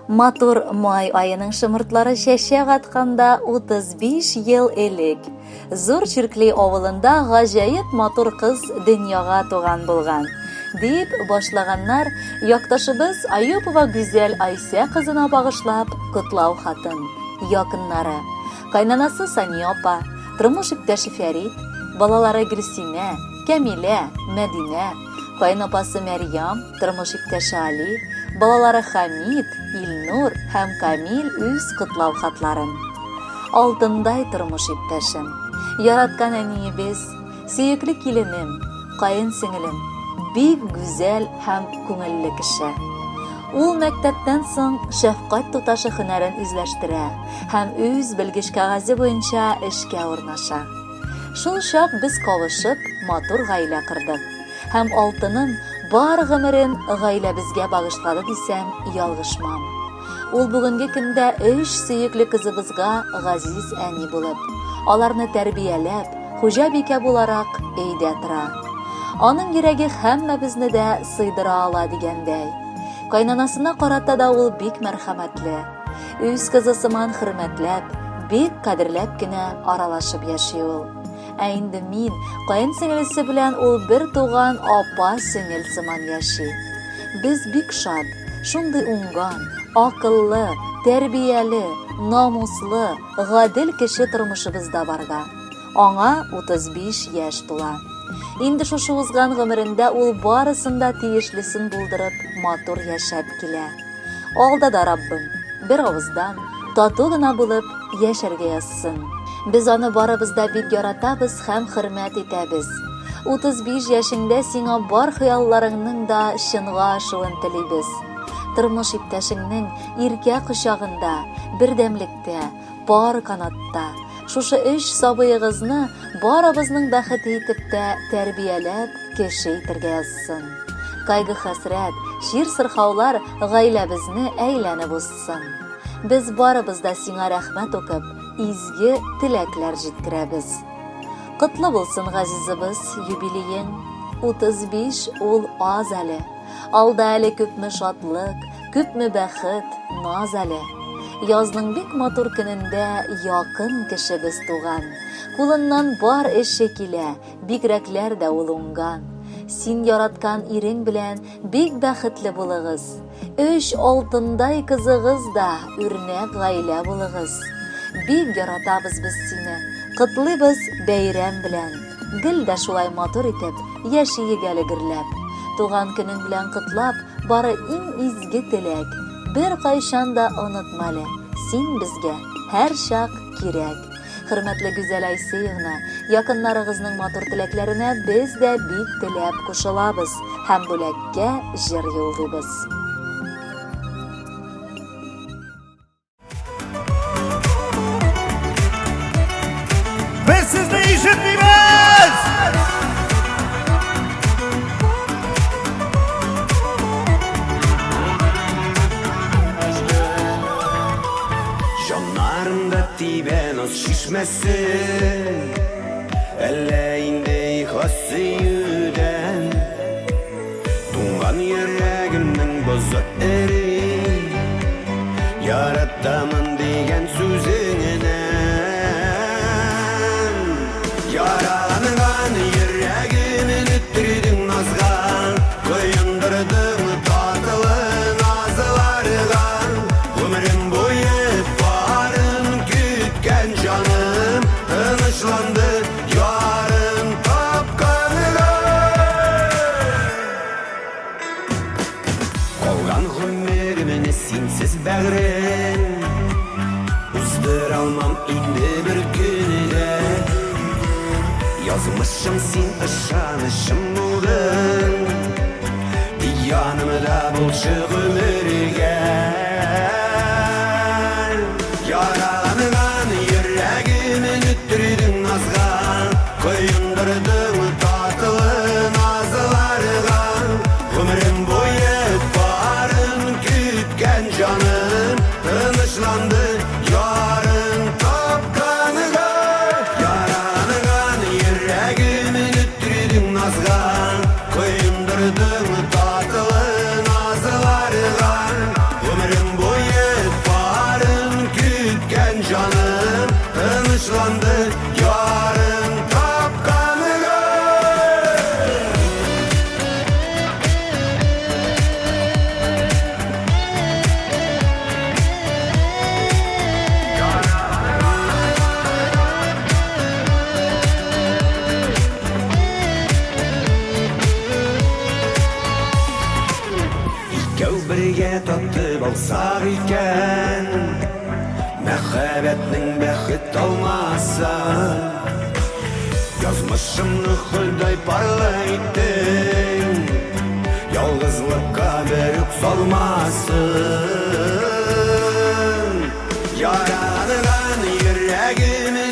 Матур май айының шымыртлары шәшәк атканда 35 ел элек зур Чиркли авылында гаҗәеп матур кыз дөньяга туган булган. Дип башлаганнар якташыбыз Аюпова Гүзәл Айсә кызына багышлап котлау хатын. Якыннары: кайнанасы Сания апа, тормыш иптәше Фәрит, балалары Гөлсинә, Кәмилә, Мәдинә, кайнапасы Мәрьям, тормыш иптәше Али, балалары Хамид, Илнур һәм Камил үз котлау хатларын. Алтындай тормыш иптәшем, яраткан әниебез, сөекле киленем, кайын сеңелем, бик гүзәл һәм күңелле кеше. Ул мәктәптән соң шәфкать туташы һөнәрен үзләштерә һәм үз белгеч кәгазе буенча эшкә урнаша. Шул чак без кавышып, матур гаилә кордык һәм алтынын бар гомерен гаиләбезгә багышлады дисәм ялгышмам. Ул бүгенге көндә 3 сөекле кызыбызга газиз әни булып, аларны тәрбияләп, хуҗабикә буларак өйдә тора. Аның йөрәге һәммәбезне дә сыйдыра ала дигәндәй. Кайнанасына карата да ул бик мәрхәмәтле. Үз кызы сыман хөрмәтләп, бик кадерләп кенә аралашып яши ул. Ә инде мин кайын сеңелесе белән ул бер туган апа сеңел сыман яши. Без бик шат, шундый уңган, акыллы, тәрбияле, намуслы, гадел кеше тормышыбызда барга. Аңа 35 яшь тула. Инде шушы узган гомерендә ул барысында тиешлесен булдырып, матур яшәп килә. Алдада Раббым, бер авыздан, тату гына булып яшәргә язсын. Без аны барыбызда бик яратабыз һәм хөрмәт итәбез. 35 яшеңдә сиңа бар хыялларыңның да чынга ашуын телибез. Тормыш иптәшеңнең иркә кочагында, бердәмлектә, пар канатта, шушы 3 сабыегызны барыбызның бәхете итеп тә тәрбияләп, кеше итәргә язсын. Кайгы-хәсрәт, шир-сырхаулар гаиләбезне әйләнеп узсын. Без барыбыз да сиңа рәхмәт укып, изге теләкләр җиткерәбез. Котлы булсын газизыбыз юбилеең. 35 ул аз әле. Алда әле күпме шатлык, күпме бәхет, наз әле. Язның бик матур көнендә якын кешебез туган. Кулыннан бар эше килә, бигрәкләр дә ул уңган. Син яраткан ирең белән бик бәхетле булыгыз. 3 алтындай кызыгыз да үрнәк гаилә булыгыз. Бик яратабыз без сине, котлыйбыз бәйрәм белән. Гел дә шулай матур итеп, яшиек әле гөрләп. Туган көнең белән котлап, бары иң изге теләк. Бер кайчан да онытма әле, син безгә һәр чак кирәк. Хөрмәтле Гүзәл Айсәевна, якыннарыгызның матур теләкләренә без дә бик теләп кушылабыз һәм бүләккә җыр юллыйбыз. Biz sizni eshitmaymiz! Canlarımda tiben az şişmesin, elleğinde yıkası yüden, Tungan yüreğimden bozuk eri, yaratamın degen sözüne. Yaralangan yüreğimin üttirdin nazgan, koyundurdun tatlı nazılargan. Ömrüm boyu barın kütken canım, ınışlandı yarın tapkanıga. Olgan ömrümün sinsiz bəğrin, uzdur almam indi bir günüde. Yazmışım sin ışanışım buldun, yanımda bulşu ömürge. Yaralangan yüreğimin üttirdin nazgan, koyundurdun tatlı nazılargan. Ömrüm boyu barın kütken canım, ınışlandı yarın tapkanıga. Yaralangan yüreğimin üttirdin nazgan, koyundurdun tatlı nazılargan. Ömrüm Икәү бергә татты булсак икән, мәхәббәтнең бәхет алмасын. Язмышымны Ходай парлы иттең, ялгызлыкка берүк салмасын. Яраланган йөрәгемне